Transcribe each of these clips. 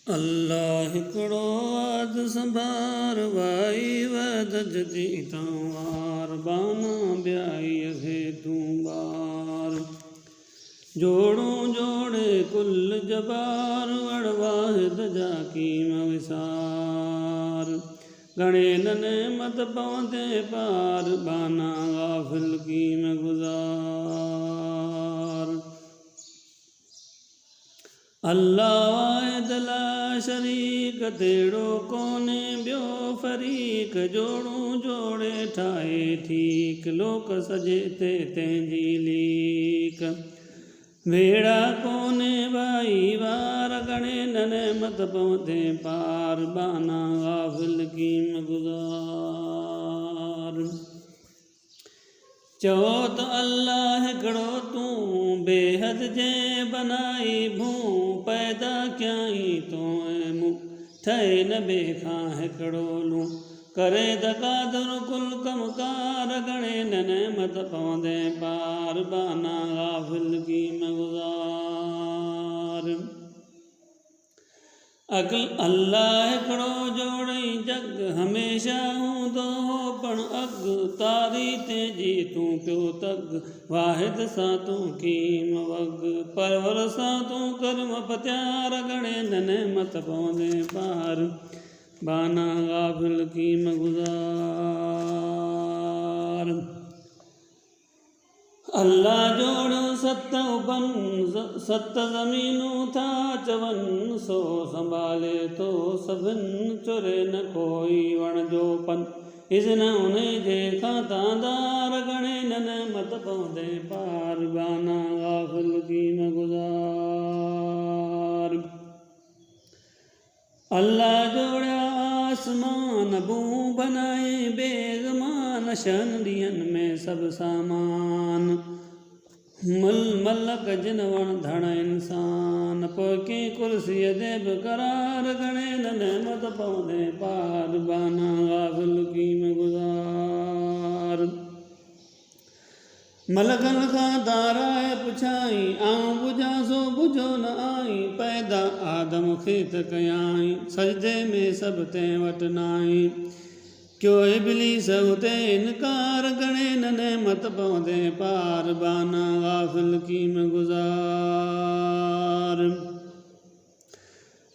अल्लाह हिकिड़ो वाद संभार वाई वद जदी तवार बाना ब्याई खे तूं बार जोड़ूं जोड़े कुल जबार वड़ वाहिद जाकी विसार गणे नने मत पवंदे पार बाना गाफिल की में गुजार अल्लाह वाहिद ला शरीक तेड़ो कोने ब्यो फरीक जोड़ूं जोड़े ठाए ठीक लोक सजे ते तंहिंजी लीक भेड़ा कोने भाई वार गणे नने मत पवंदे पार बाना गाफिल की में गुजार चओ त अल्लाह हिकिड़ो तूं बेहद जे बनाई भूं पैदा कयाई तो मूं ठहे न ॿिए खां हिकिड़ो लूं करे दकादर कुल कमकार गणे नने मत पवंदे पार बाना गाफिल की में गुजार अकल अल्लाह हिकिड़ो जोड़ई जग हमेशा हूंदो पण अग तारी तेजी तूं पियो तग वाहिद सां तूं कीम वग परवर सां तूं कर्म पत्यार गणे नने मत पवंदे पार बाना गाफिल की में गुजार अल्लाह जोड़ो सत उपन सत ज़मीनूं था चवन सो संभाले तो सभिन चुरे न कोई वण जो पन इज़न उन जे खातादार गणे नने मत पवंदे पार बाना गाफिल की में गुजार अल्लाह जोड़ा आसमान बूं बनाए बेगमान शन ॾींहंनि में सभु सामान मलक जिन वण धण इंसान पोइ कंहिं कुर्सीअ ते बि करार गणे नने मत पवंदे पार बाना गाफिल की में गुजार मलकनि खां दाराए पुछाई आऊं बुझां सो बुझो न आई पैदा आदम खे त कयाई सजदे में सभु तंहिं वटि नाई क्यो इब्लीस उते इनकार गणे नने मत पवंदे पार बाना गाफिल की में गुजार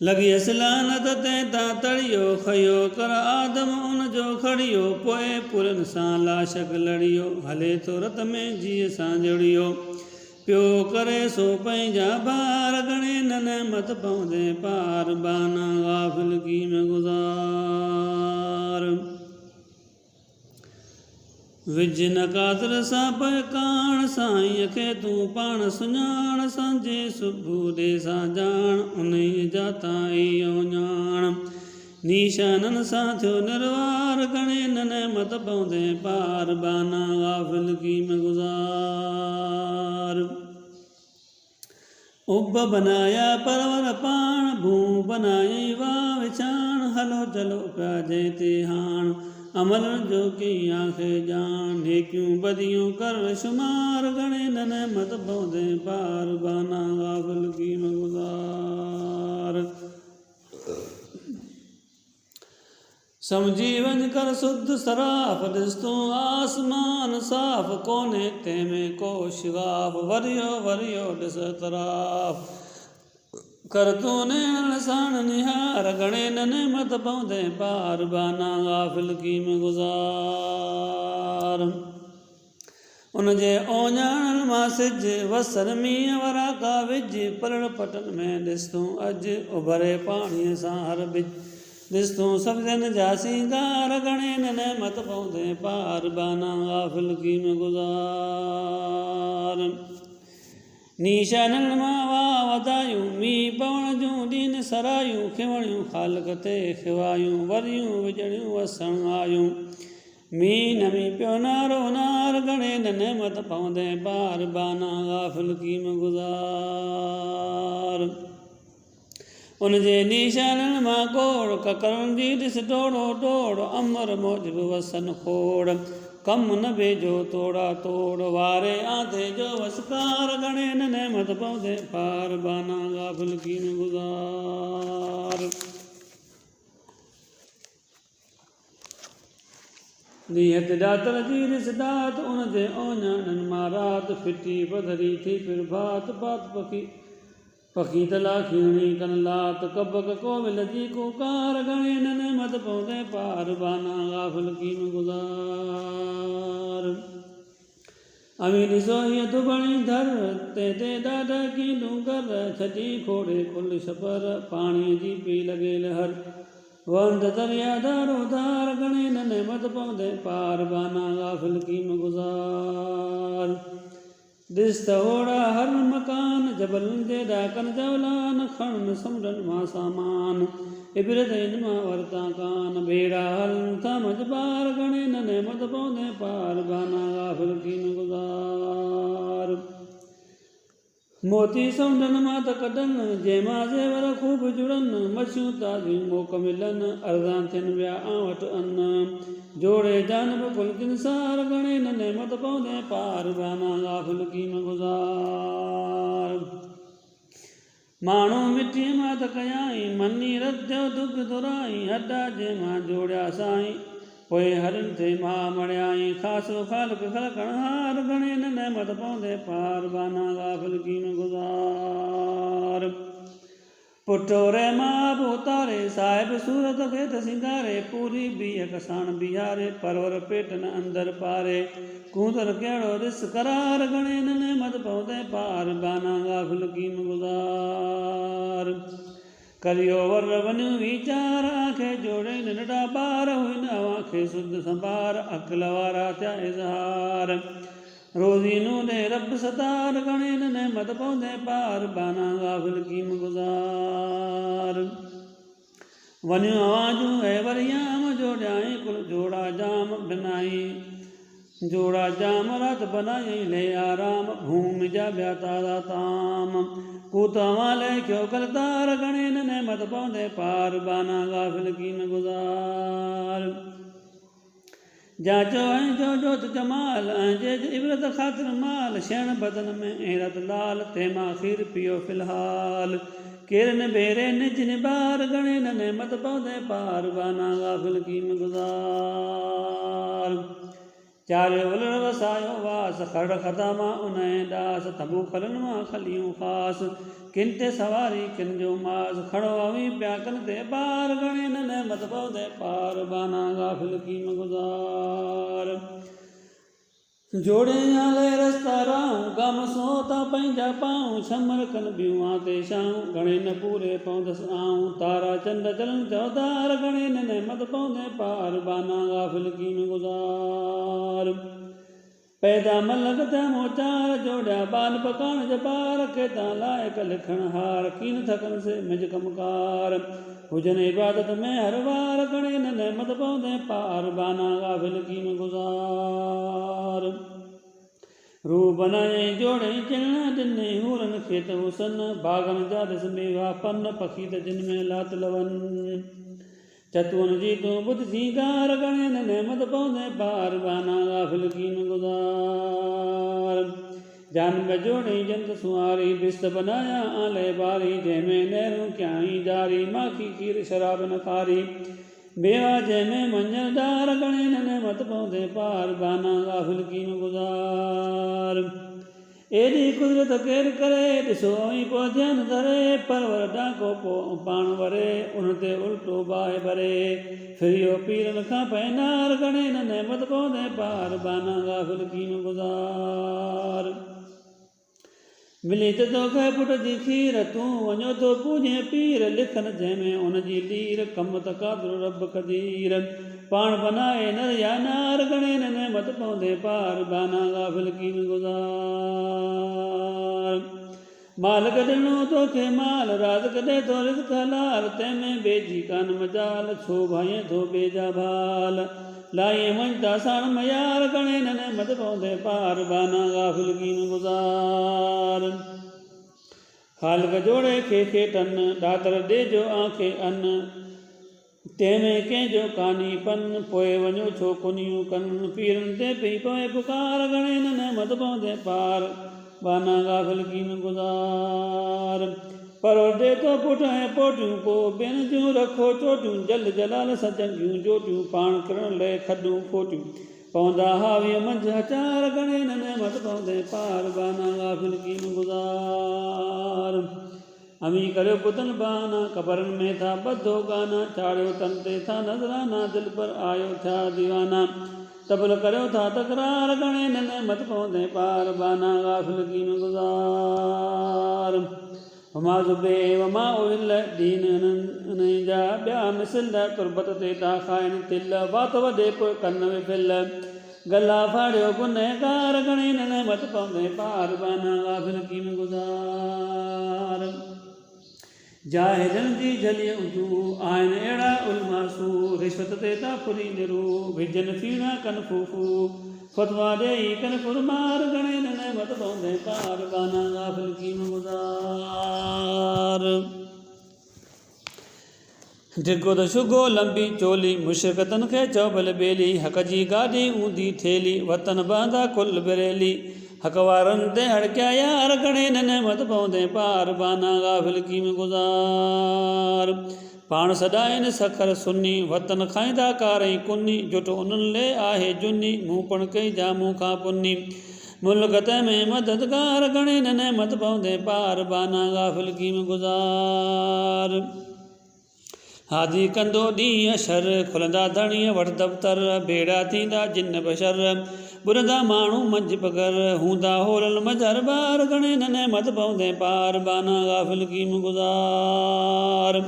लॻी लानत ते ता तड़ियो खयो कर आदम उन जो खड़ियो पोइ पुरनि सां लाशक लड़ियो हले थो रत में जीअ सां जुड़ियो पियो करे सो पंहिंजा बार गणे नने मत पवंदे पार बाना गाफिल की में गुजार विझ न कातर सां पोइ काण साईं खे तूं पाण सुञाण सांझे सुबुह ॾे सां ॼाण उन जा ताईं ॼाण निशाननि सां थियो निर्वार गणे नने मत पवंदे पार बाना गाफिल की में गुजार उब बनाया परवर पाण भूं बनाई वाह विछाण हलो चलो पिया जंहिं ते हाण अमल जो की आंखें जान नेकियूं बदियूं कर शुमार गणे नने मत पवंदे पार बाना गाफिल की में गुजार समझी वञ कर शुद्ध सराफ ॾिस तूं आसमान साफ़ कोन्हे तंहिंमें को शिगाफ वरियो वरियो ॾिस तराफ कर तूं नेण साण निहार गणे नने मत पवंदे पार बाना गाफिल की में गुजार उन जे ओञाणनि मां सिज वसर मींहं वरा का विझ परण पटनि में ॾिस तूं अॼु उभरे पाणीअ सां हर बिज ॾिस तूं सब्ज़नि जा सींगार गणे नने मत पवंदे पार बाना गाफिल की में गुजार निशाननि मां वाह वधायूं मींहुं पवण जूं ॾीन सरायूं खिवणियूं ख़ालक ते खिवायूं वरियूं विझणियूं वसण आयूं मींहुं न मींहुं पियो नारो नार गणे नने मत पवंदे पार बाना गाफिल की में गुजार उन जे निशाननि मां गोड़ ककरनि जी ॾिस डोड़ो डोड़ अमर मौजब वसन खोड़ कम न भेजो तोड़ा तोड़ वारे आधे जो वसकार गणे न मत पौधे पार बाना गाफिल कीन गुजार नीयत दातर जी रिसदात उन जे ओञाणन मारात फिटी पधरी थी फिर भात पात पखी तला खीणी कन लात कबक कोविल जी कुकार गणे न मत पौधे पार बाना गाफिल कीन गुजार अमीन सोहिय दुबणी धर ते दादा की डूंगर छजी खोड़े कुल छपर पाणी जी पी लगे लहर वंद दरिया दारो दार गणे न मत पौधे पार बाना गाफिल कीन गुजार दिस्त ओड़ा हर मकान जबल दे डाकन जवलान खण समरन मा सामान इबरत इनमा वर्ता कान बेड़ा हल था मजबार गणे न मत पौधे पार बाना गाफिल कीन गुजार मोती समुंडन मात कदन जेमा जेवर खूब जुड़न मछियूं ताज़ी मोक मिलन अर्दां थियन विया आवट अन्न जोड़े जानब कुल किनसार गणे न मत पौधे पार बाना गाफिल कीन गुजार माण्हू मिठी मात कयाई मनी रद्यो दुख दुराई हड्डा जेमा जोड़िया साईं पोइ हरन थे मां मड़ियाई खासो खालक खलकण हार गणे न मत पौधे पार बाना गाफिल कीन गुजार पुटोरे मां उतारे साहिब सूरत खे त सिंगारे पूरी बीह कसाण बिहारे परवर पेटन अंदर पारे कूंदर कहिड़ो ॾिस करार गणे न मत पौधे पार बाना गाफिल कीन गुजार करियो वर वञ वीचार आंखे जोड़े नंढड़ा ॿार हुन आंखे सुध संभार अकल वारा थिया इज़हार रोज़ी नूने रब सतार गणे न मत पौधे पार बाना गाफिल कीन गुजार वञ आवाजूं ऐं वरियाम जोड़ियाई कुल जोड़ा जाम बिनाई जोड़ा जाम रात बनाई ले आराम भूमि जा ब्या तारा ताम कूतवा लेख्यो करतार गणे न मत पौधे पार बाना गाफिल कीन गुजार जाचो ऐं जो जोत जमाल ऐं जे इबरत ख़ातिर माल शण बदन में ऐरत लाल तंहिंमां खीर पियो फ़िलहाल केर न बेरे निज निबार गणे न मत पौधे पार बाना गाफिल कीन गुजार चारियो वलण वसायो वास खड़ खदामा उनए दास तबू खलन मां खलियूं ख़ास किन ते सवारी किन जो मास खड़ो अवी पिया कन ते बार गणे न मत पौधे पार बाना गाफिल कीन गुजार जोड़े आले रस्ता राऊं गम सोता पंहिंजा पाऊं छमर कन बियूं आते शाऊं गणे न पूरे पौंदस आऊं तारा चंड चलन चौधार गणे न मत पौधे पार बाना गाफिल कीन गुजार पैदा मलक था मोचार जोड़िया बाल पकान जबार के ता लायक लिखण हार कीन थकन से मिज कमकार हुजन इबादत में हर वार गणे न मत पौधे पार बाना गाफिल कीन गुजार रू बनाए जोड़े चिलना दिने हूरन खेत हुसन बागन जा दिस मेवा पन पखी त जिन में लात लवन चतुअन जी तूं बुध सीगार गणे न मत पौधे पार बाना गाफिल कीन गुजार जानब जोड़े जंत सुआरी बिस्त बनाया आले बारी जंहिंमें नहरूं क्याई जारी माखी खीर शराब न खारी बेवा जंहिंमें मंझंदार गणे न मत पौधे पार बाना गाफिल कीन गुजार एॾी कुदरत केरु करे ॾिसो ऐं पोइ ध्यानु धरे परवर डाको पोइ पाण वरे उन ते उल्टो बाहि भरे फिरियो पीरनि खां पैनार गणे न मत पौधे पार बाना गाफिल कीन गुजार मिली त तोखे पुट जी खीर तूं वञो थो पूॼे पीर लिखन जंहिंमें उन जी लीर कम त कादुर रब कदीर पाण बनाए नर या नार गणे न मत पौधे पार बाना गाफिल कीन गुजार मालिक ॾिनो तोखे माल राज़ कॾे थो रिज़्क़ हलाल तंहिंमें बेजी कान मजाल छो भाईं थो बेजा भाल लाए वञता साण मयार गणे न मत पौधे पार बाना गाफिल कीन गुजार खालक जोड़े खे खेटन दातर ॾे जो आंखे अन तंहिंमें कंहिंजो कानी पन पोइ वञो छो कुनियूं कनि पीरनि ते पई पवे पुकार घणे न नेमत पवंदे पार बाना गाफ़िल कीन गुज़ार परोडे तो पुट ऐं पोटियूं को ॿियनि जूं रखो चोटियूं जल जलाल सचंगियूं जोटियूं पाण किरण लाइ खॾूं फोटियूं पवंदा हावीअ मंझि हचार घणे न नेमत पवंदे पार बाना गाफ़िल कीन गुज़ार अमी करियो पुतन बाना क़बरनि में था ॿधो गाना चाढ़ियो तन ते था नज़राना दिलि पर आयो थिया दीवाना तबल करियो था तकरार घणे न नेमत पवंदे पार बाना गाफ़िल कीन गुज़ार वमा ज़ुबे वमा उहिल दीन उन्हनि जा ॿिया मिसल तुरबत ते था खाइनि तिल वात वॾे पोइ कन विफिल गला फाड़ियो गुनहगार घणे न नेमत पवंदे पार बाना गाफ़िल कीन गुज़ार जाहिलनि जी झलीअ ऊंचूं आहिनि अहिड़ा उलमासू रिश्वत ते था फुरी निरू भिजनि फीणा कनि फूफू फतवा ॾेई कनि फुरमार घणे न नेमत पवंदे पार बाना गाफ़िल कीन गुज़ार ढिघो त शुगो लंबी चोली मुशरकतनि खे चौबल ॿेली हक़ जी गाॾी ऊंधी थेली वतन बहंदा कुल बिरेली हक़ वारनि ते हड़किया यार घणे न नेमत पवंदे पार बाना गाफ़िल कीन गुज़ार पाण सदाइनि सखर सुनी वतन खाईंदा कारई कुनी जुट उन्हनि ले आहे जुनी मूं पण कई जामूं खां पुनी मुल्क तंहिंमें मददगार घणे न नेमत पवंदे पार बाना गाफ़िल कीन गुज़ार हादी कंदो ॾींहुं अशर खुलंदा धणीअ वटि दफ़्तर भेड़ा थींदा जिन बशर बुरंदा माण्हू मंझि पगर हूंदा होरल मजर ॿार घणे न नेमत पवंदे पार बाना गाफ़िल कीन गुज़ार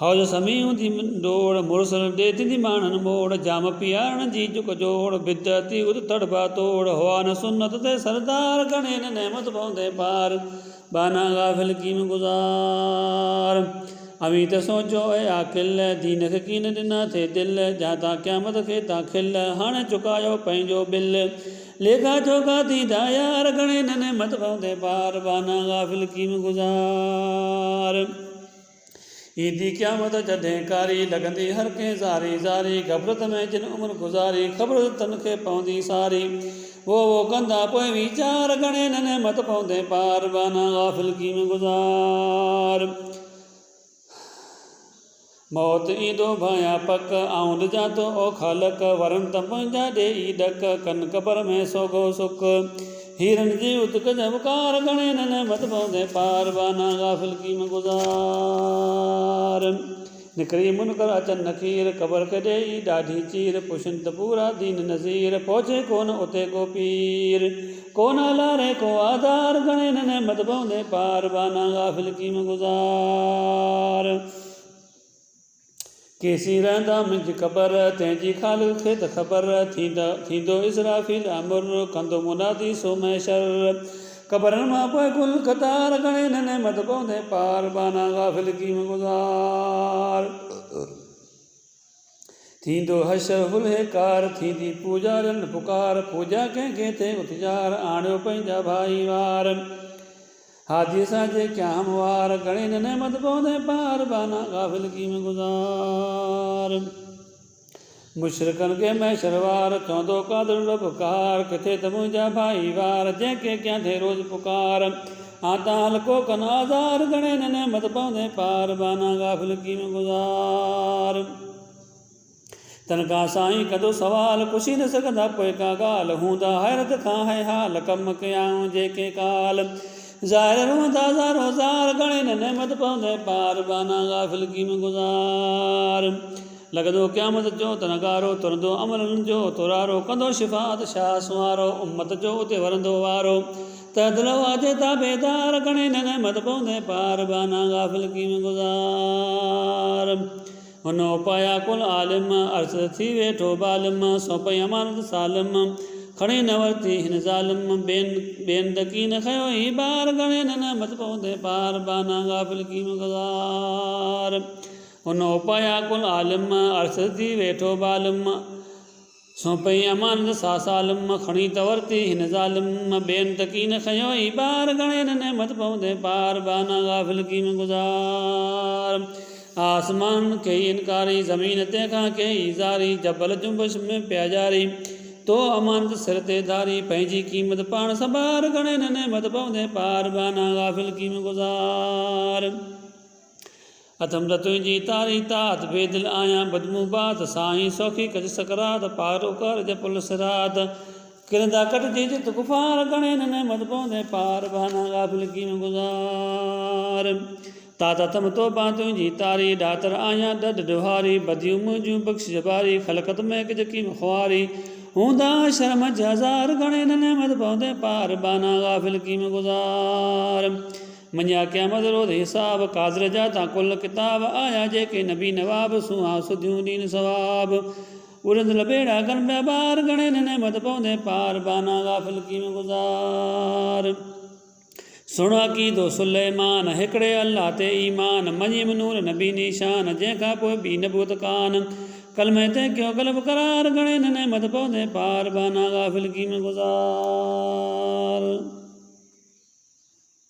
हौज समी हूंदी डोड़ मुड़ुसुल ॾे थींदी माण्हुनि मोड़ जाम पीआरण जी झुक जोड़ बिदती उद तड़बा तोड़ हुआ न सुन्नत ते सरदार घणे न नेमत पवंदे पार बाना गाफ़िल कीन गुज़ार अमी त सोचो ऐं आकिल दीन खे कीन ॾिना थे दिलि जा तां क़यामत खे तां खिल हाणे चुकायो पंहिंजो बिल लेखा चोखा थींदा यार घणे न नेमत पवंदे पार बाना गाफ़िल कीन गुज़ार ईंदी क़यामत जॾहिं कारी लॻंदी हर कंहिं ज़ारी ज़ारी गफ़रत में जिन उमिरि गुज़ारी ख़बर तन खे पवंदी सारी वो कंदा पोइ वीचार घणे न नेमत पवंदे पार बाना गाफ़िल कीन गुज़ार मौत ईंदो भाया पक आऊं ॾिजां थो ओ ख़ालक वरनि त मुंहिंजा ॾेई ॾक कन क़बर में सोगो सुख हीरनि जी उतक जबकार घणे न नेमत पवंदे पार बाना गाफ़िल कीन गुज़ार निकिरी मुनकर अचनि नकीर क़बर खे ॾेई ॾाढी चीर पुछनि त पूरा दीन नज़ीर पहुचे कोन उते को पीर कोन लारे को आधार घणे न नेमत पवंदे पार बाना गाफ़िल कीन गुज़ार केसी रहंदा मुंहिंजी क़बर तंहिंजी ख़ालिक़ खे त ख़बर थींदो इसराफ़ील अमुर कंदो मुनादी सो महशर क़बरनि मां पोइ कुल क़तार घणे न नेमत पवंदे पार बाना गाफ़िल कीन गुज़ार थींदो हशर हुलहेकार थींदी पूजारनि पुकार पूजा कंहिंखे थिए उथजार आणियो पंहिंजा भाई वार हादी साजे क्या हमवार घणे न नेमत पवंदे पार बाना गाफ़िल कीन गुज़ार मुशरिकनि खे महशरवार चवंदो कादर पुकार किथे त मुंहिंजा भाई वार जंहिंखे कयां थिए रोज़ पुकार आतां हल्को कनि आज़ार घणे न नेमत पवंदे पार बाना गाफ़िल कीन गुज़ार तनख़्वाह साईं कंदो सवाल पुछी न सघंदा पोइ का ॻाल्हि हूंदा हैरत खां है हाल कम कयाऊं जेके काल ज़ाहिर रहंदा रोज़ार घणे न नेमत पवंदे पार बाना गाफ़िल कीन गुज़ार लॻंदो क़यामत जो त नगारो तुरंदो अमलनि जो तुरारो कंदो शिफ़ात शाह सुवारो उम्मत जो उते वरंदो वारो त दिलि वाजे ताबेदार घणे न नेमत पवंदे पार बाना गाफ़िल कीन गुज़ार हुन पाया कुल आलिम अर्ज़ थी वेठो बालिम सौंपई अमानत सालिम खणी न वरिती हिन ज़ालिम ॿियनि त कीन खयो ई ॿार घणे न नेमत पवंदे पार बाना गाफ़िल कीन गुज़ार हुन पाया कुल आलिम अर्ज़ थी वेठो बालिम सौंपई अमानत सालिम खणी त वरिती हिन ज़ालिम ॿियनि त कीन खयो ई ॿार घणे न नेमत पवंदे पार बाना गाफ़िल कीन गुज़ार आसमान के इनकारी ज़मीन तंहिंखां कई ज़ारी जबल जुंबश में पिया जारी तो अमानत सिर ते धारी पंहिंजी क़ीमत पाण संभार घणे न नेमत पवंदे पार बाना गाफ़िल कीम गुज़ार अथम त तुंहिंजी तारी तात बेदिल आहियां बदमू बात साईं सौखी कज सकरात पारो कर जपुल सिरात किरंदा कटजी जित कुफार घणे न नेमत पवंदे पार बाना गाफ़िल कीम गुज़ार ताता तम तोबा तुंहिंजी तारी डातर आहियां डड डुहारी बदियूं मुंहिंजूं बख़्श जबारी ख़लक़त में किजकी ख्वारी हूंदा शर्म हज़ार घणे न नेमत पवंदे पार बाना गाफ़िल कीम गुज़ार मञिया क़यामत रोज़ हिसाब काज़र जा ता कुल किताब आया जेके नबी नवाब सुहा सुधियूं दीन सवाब उड़ंदल बेड़ा गन पिया ॿार घणे न नेमत पवंदे पार बाना गाफ़िल कीम गुज़ार सुण अक़ीदो सुलेमान हिकिड़े अल्लाह ते ईमान मञिम नूर नबी निशान जंहिंखां पोइ ॿी नबूत कान कलमे ते कयो ग़लब करार घणे न नेमत पवंदे पार बाना गाफ़िल कीम गुज़ार।